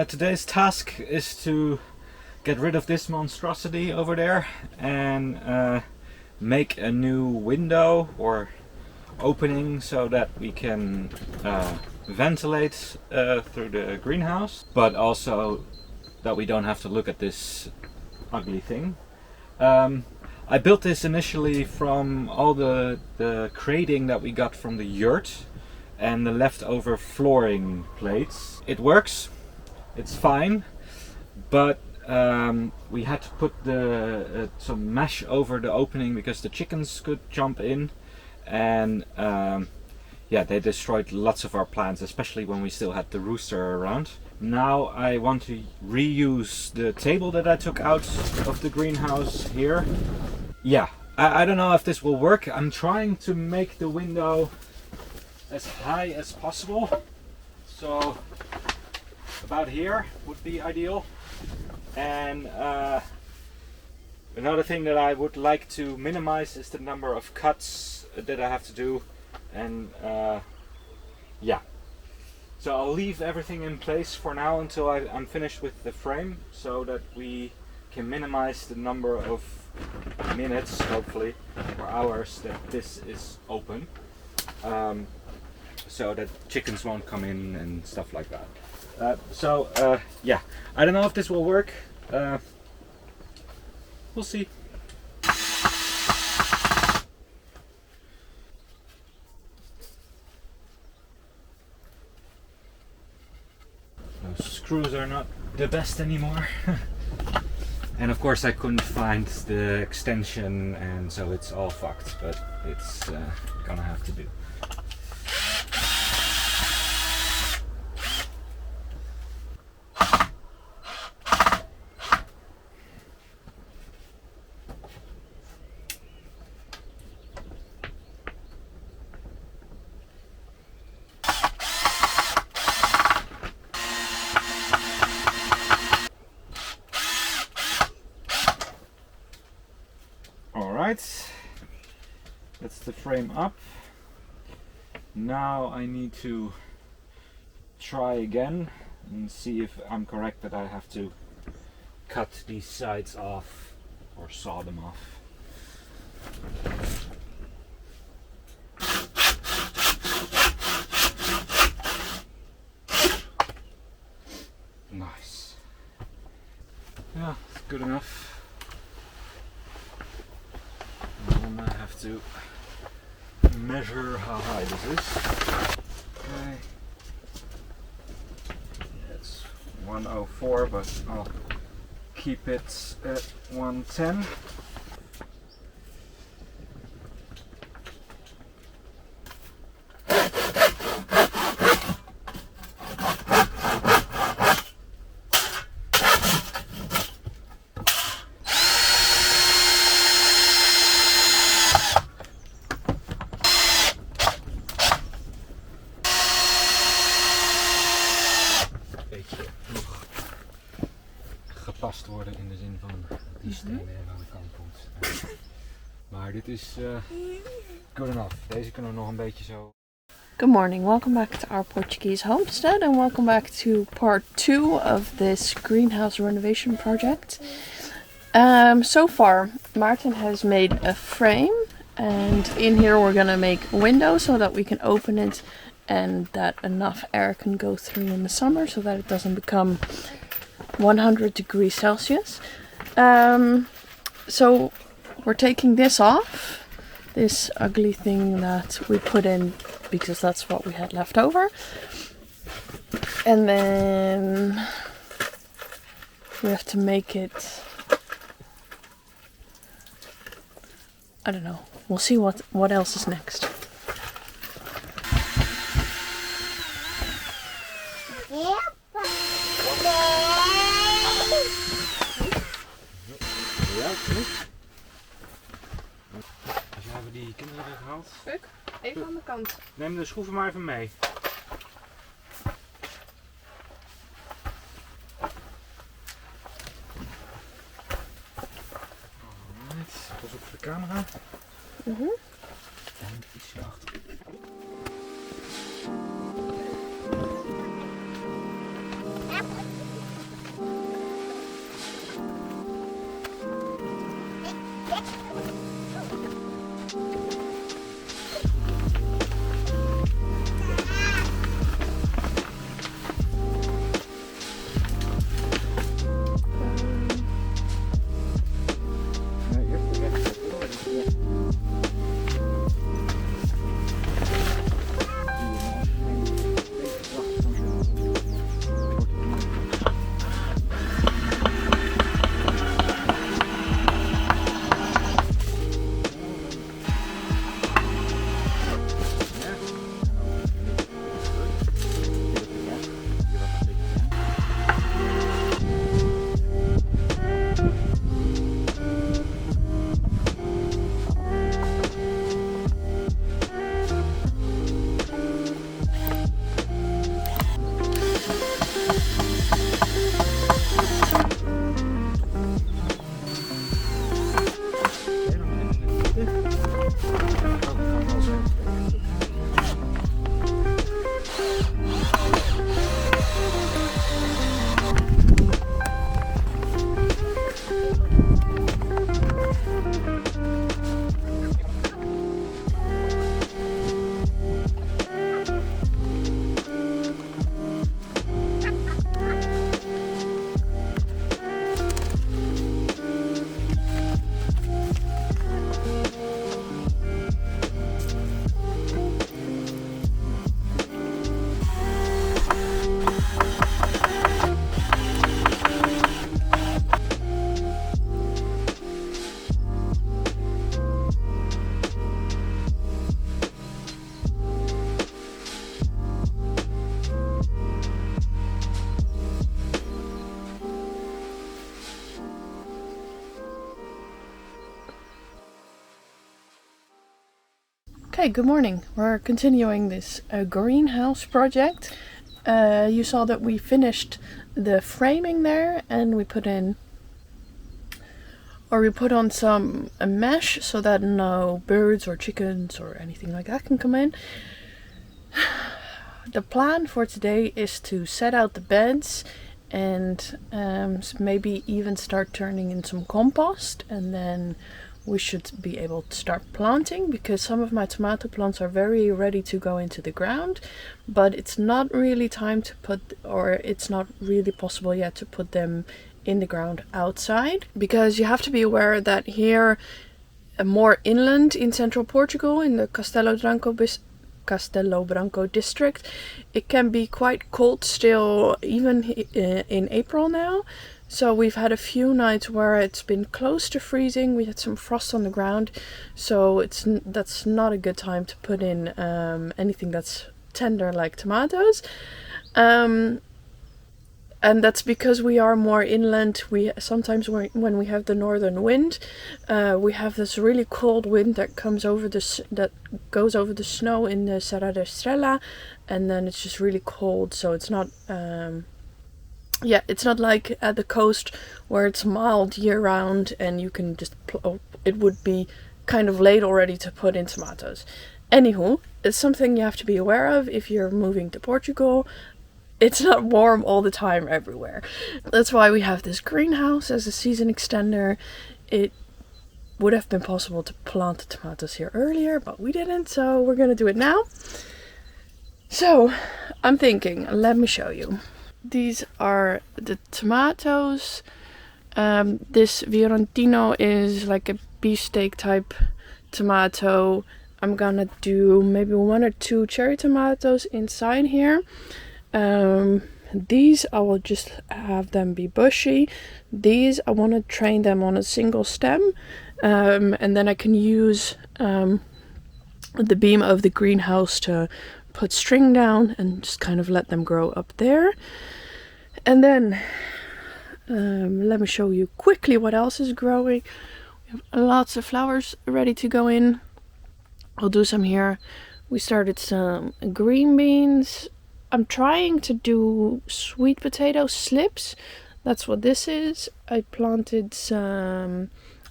Today's task is to get rid of this monstrosity over there and make a new window or opening so that we can ventilate through the greenhouse, but also that we don't have to look at this ugly thing. I built this initially from all the crating that we got from the yurt and the leftover flooring plates. It works, it's fine, but we had to put some mesh over the opening because the chickens could jump in, and yeah, they destroyed lots of our plants, especially when we still had the rooster around. Now I want to reuse the table that I took out of the greenhouse here. Yeah, I don't know if this will work. I'm trying to make the window as high as possible, so about here would be ideal. And another thing that I would like to minimize is the number of cuts that I have to do, and yeah, so I'll leave everything in place for now until I'm finished with the frame, so that we can minimize the number of minutes, hopefully, or hours that this is open, so that chickens won't come in and stuff like that. Yeah, I don't know if this will work. We'll see. Those screws are not the best anymore. And of course I couldn't find the extension, and so it's all fucked, but it's gonna have to do. Alright, that's the frame up. Now I need to try again and see if I'm correct that I have to cut these sides off or saw them off. Nice. Yeah, it's good enough. I have to measure how high this is. Okay. It's 104, but I'll keep it at 110. Gepast worden in de zin van die steen er aan de kant komt. Maar dit is good enough. Deze kunnen we nog een beetje zo. Good morning, welcome back to our Portuguese homestead, and welcome back to part 2 of this greenhouse renovation project. So far Martin has made a frame, and in here we're gonna make a window so that we can open it and that enough air can go through in the summer so that it doesn't become 100 degrees Celsius. So we're taking this off, this ugly thing that we put in because that's what we had left over, and then we have to make it, I don't know, we'll see what else is next. Dus hebben die kinderen weggehaald. Puk, even aan de kant. Neem de schroeven maar even mee. Alright, pas op voor de camera. En ietsje achter. Okay, good morning. We're continuing this greenhouse project. You saw that we finished the framing there, and we put on some mesh so that no birds or chickens or anything like that can come in. The plan for today is to set out the beds and maybe even start turning in some compost, and then we should be able to start planting, because some of my tomato plants are very ready to go into the ground, but it's not really time to it's not really possible yet to put them in the ground outside, because you have to be aware that here, more inland in central Portugal, in the Castelo Branco district, it can be quite cold still, even in April now. So we've had a few nights where it's been close to freezing. We had some frost on the ground, so that's not a good time to put in anything that's tender like tomatoes. And that's because we are more inland. We sometimes, when we have the northern wind, we have this really cold wind that goes over the snow in the Serra da Estrela, and then it's just really cold. So it's not. It's not like at the coast where it's mild year round and you can just it would be kind of late already to put in tomatoes. Anywho, it's something you have to be aware of if you're moving to Portugal. It's not warm all the time everywhere. That's why we have this greenhouse as a season extender. It would have been possible to plant the tomatoes here earlier, but we didn't, so we're gonna do it now. So I'm thinking, let me show you. These are the tomatoes. This Fiorentino is like a beefsteak type tomato. I'm gonna do maybe 1 or 2 cherry tomatoes inside here. These I will just have them be bushy. These I want to train them on a single stem, and then I can use the beam of the greenhouse to put string down and just kind of let them grow up there. And then let me show you quickly what else is growing. We have lots of flowers ready to go in. I'll do some here. We started some green beans. I'm trying to do sweet potato slips. That's what this is. I planted some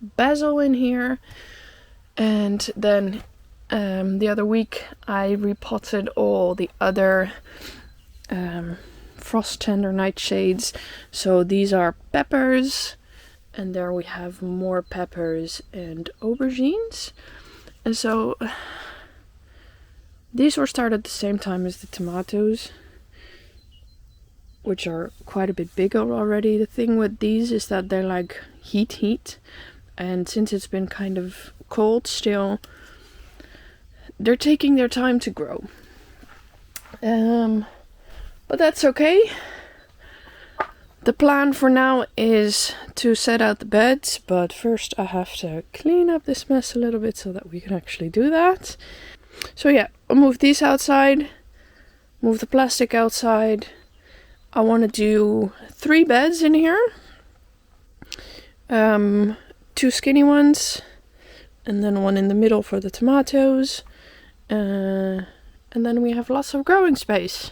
basil in here, and then the other week I repotted all the other frost tender nightshades. So these are peppers, and there we have more peppers and aubergines. And so these were started at the same time as the tomatoes, which are quite a bit bigger already. The thing with these is that they're like heat, and since it's been kind of cold still, they're taking their time to grow. But that's okay. The plan for now is to set out the beds, but first I have to clean up this mess a little bit so that we can actually do that. So yeah, I'll move these outside, move the plastic outside. I want to do 3 beds in here. 2 skinny ones, and then 1 in the middle for the tomatoes. And then we have lots of growing space.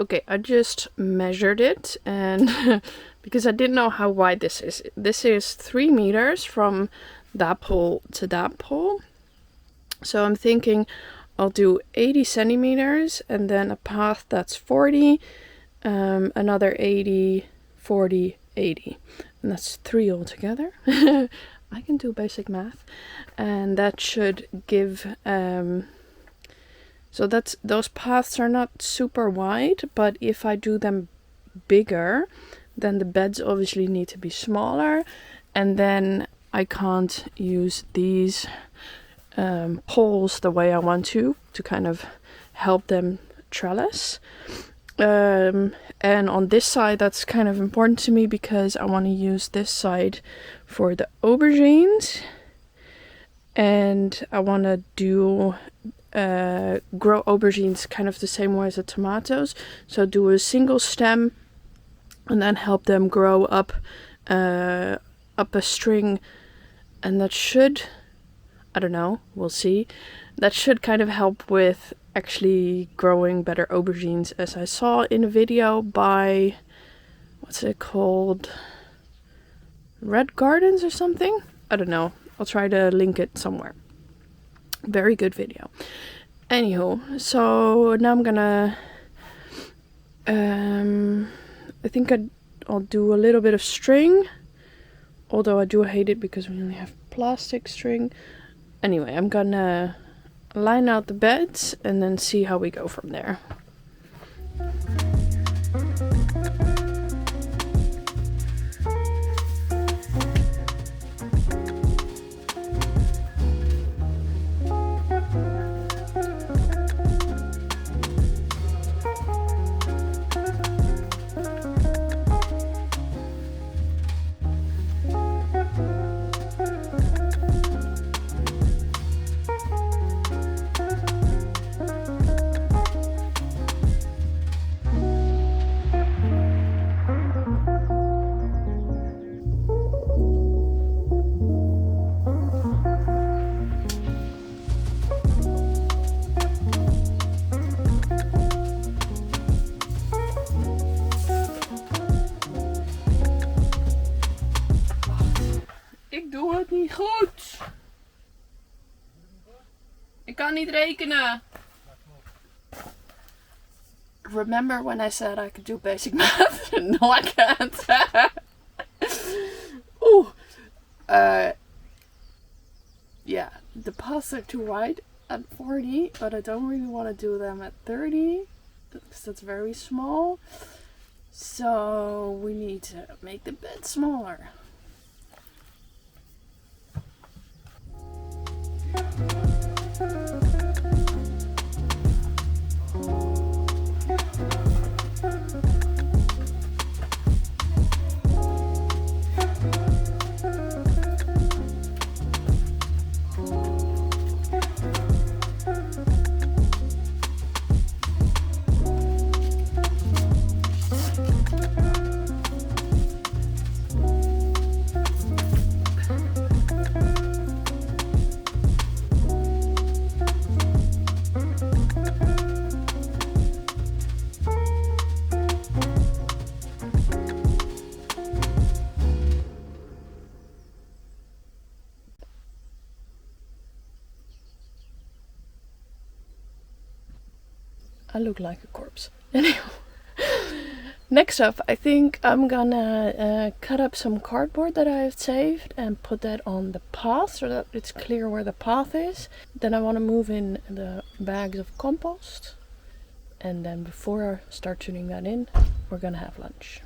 Okay, I just measured it, and because I didn't know how wide this is. This is 3 meters from that pole to that pole. So I'm thinking I'll do 80 centimeters and then a path that's 40, another 80, 40, 80. And that's 3 altogether. I can do basic math, and that should give so those paths are not super wide, but if I do them bigger, then the beds obviously need to be smaller, and then I can't use these poles the way I want to kind of help them trellis. And on this side, that's kind of important to me because I want to use this side for the aubergines, and I want to do grow aubergines kind of the same way as the tomatoes. So do a single stem and then help them grow up a string, and that should, I don't know, we'll see. That should kind of help with actually growing better aubergines, as I saw in a video by, what's it called? Red Gardens or something? I don't know. I'll try to link it somewhere. Very good video. Anywho, so now I'm gonna I think I'll do a little bit of string, although I do hate it because we only have plastic string. Anyway, I'm gonna line out the beds and then see how we go from there. Ik doe het niet goed. Ik kan niet rekenen. Remember when I said I could do basic math? No, I can't. Ooh. Yeah, the paths are too wide at 40, but I don't really want to do them at 30 because that's very small. So we need to make the bed smaller. I look like a corpse. Anyway, next up, I think I'm gonna cut up some cardboard that I have saved and put that on the path so that it's clear where the path is. Then I want to move in the bags of compost, and then before I start tuning that in, we're gonna have lunch.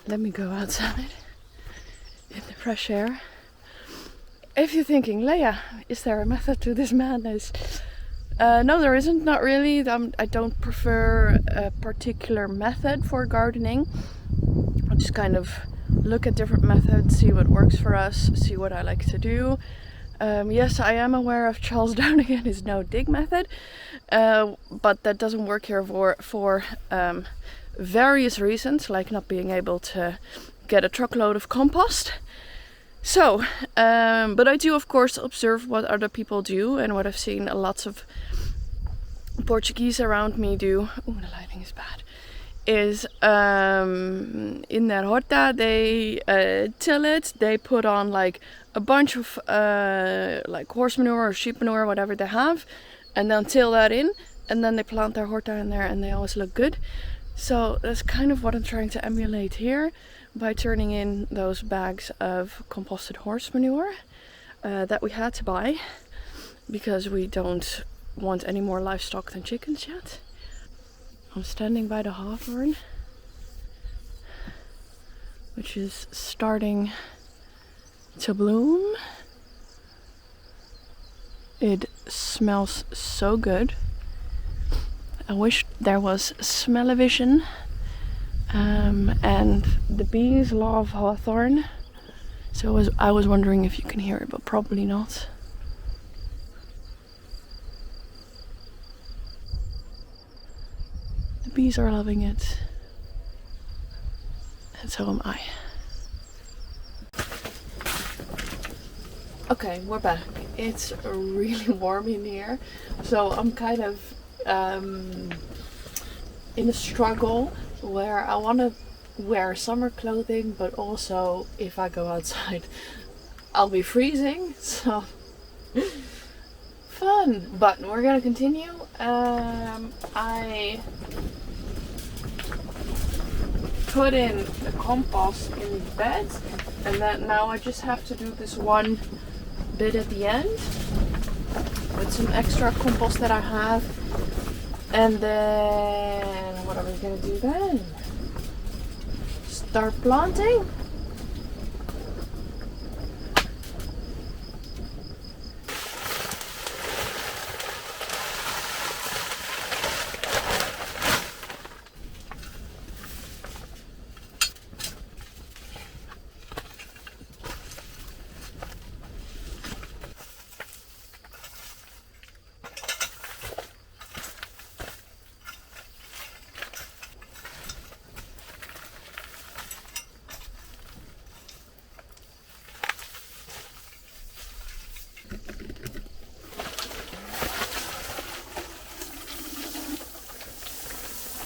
let me go outside in the fresh air. If you're thinking, Leia, is there a method to this madness? No, there isn't, not really. I don't prefer a particular method for gardening. I just kind of look at different methods, see what works for us, see what I like to do. Yes, I am aware of Charles Downing and his no-dig method, but that doesn't work here for various reasons, like not being able to get a truckload of compost. So, but I do of course observe what other people do and what I've seen lots of Portuguese around me do. Oh, the lighting is bad. Is in their horta they till it. They put on like a bunch of like horse manure or sheep manure, whatever they have, and then till that in, and then they plant their horta in there, and they always look good. So that's kind of what I'm trying to emulate here by turning in those bags of composted horse manure that we had to buy because we don't want any more livestock than chickens yet. I'm standing by the hawthorn, which is starting to bloom. It smells so good. I wish there was smell-o-vision. And the bees love hawthorn. So I was wondering if you can hear it, but probably not. The bees are loving it. And so am I. Okay, we're back. It's really warm in here. So I'm kind of in a struggle where I want to wear summer clothing, but also if I go outside I'll be freezing, so fun. But we're gonna continue. I put in the compost in the bed, and then now I just have to do this one bit at the end with some extra compost that I have. And then what are we gonna do then? Start planting?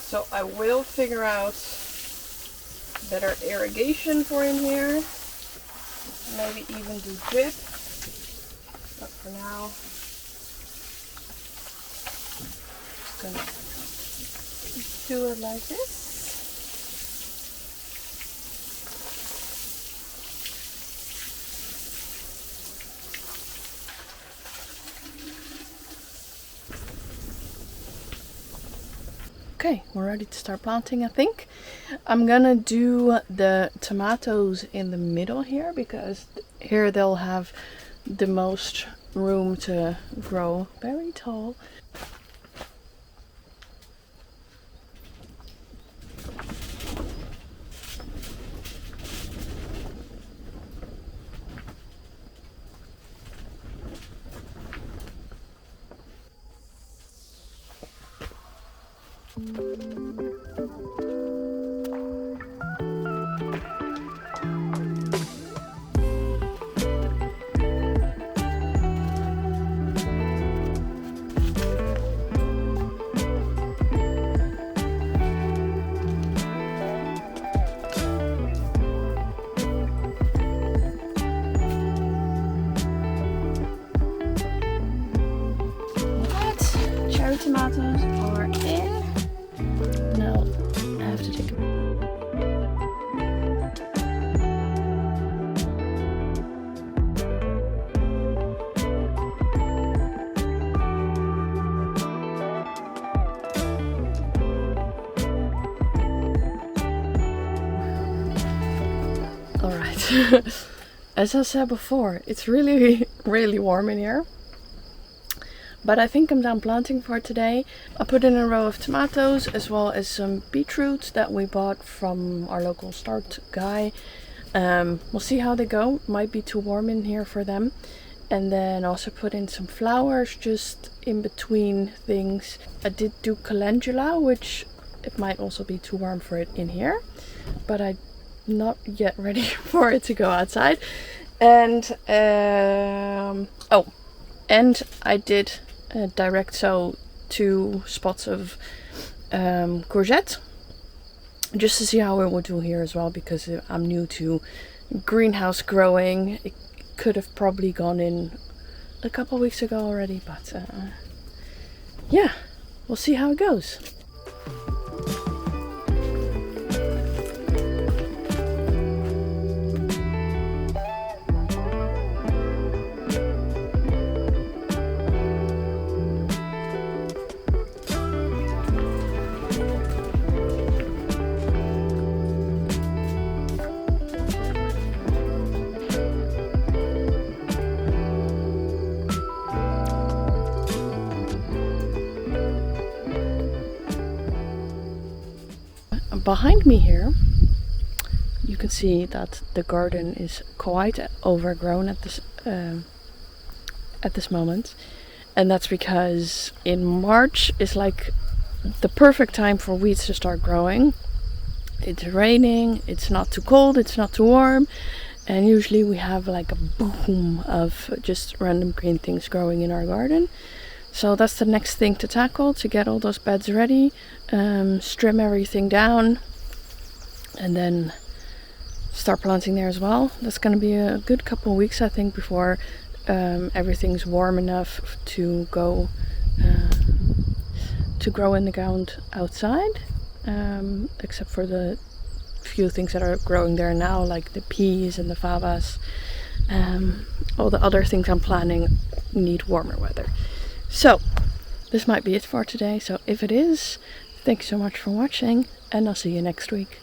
So I will figure out better irrigation for in here. Maybe even do drip. But for now, just gonna do it like this. Okay, we're ready to start planting, I think. I'm gonna do the tomatoes in the middle here because here they'll have the most room to grow very tall. Tomatoes are in. Now I have to take a as I said before, it's really, really warm in here. But I think I'm done planting for today. I put in a row of tomatoes as well as some beetroot that we bought from our local start guy. We'll see how they go. Might be too warm in here for them. And then also put in some flowers just in between things. I did do calendula, which it might also be too warm for it in here. But I'm not yet ready for it to go outside. And and I did direct sow 2 spots of courgette, just to see how it would do here as well, because I'm new to greenhouse growing. It could have probably gone in a couple weeks ago already, but yeah, we'll see how it goes. Behind me here, you can see that the garden is quite overgrown at this moment, and that's because in March is like the perfect time for weeds to start growing. It's raining, it's not too cold, it's not too warm, and usually we have like a boom of just random green things growing in our garden. So that's the next thing to tackle, to get all those beds ready, trim everything down, and then start planting there as well. That's going to be a good couple of weeks, I think, before everything's warm enough to go to grow in the ground outside, except for the few things that are growing there now, like the peas and the fabas. All the other things I'm planning need warmer weather. So this might be it for today. So if it is, thanks so much for watching, and I'll see you next week.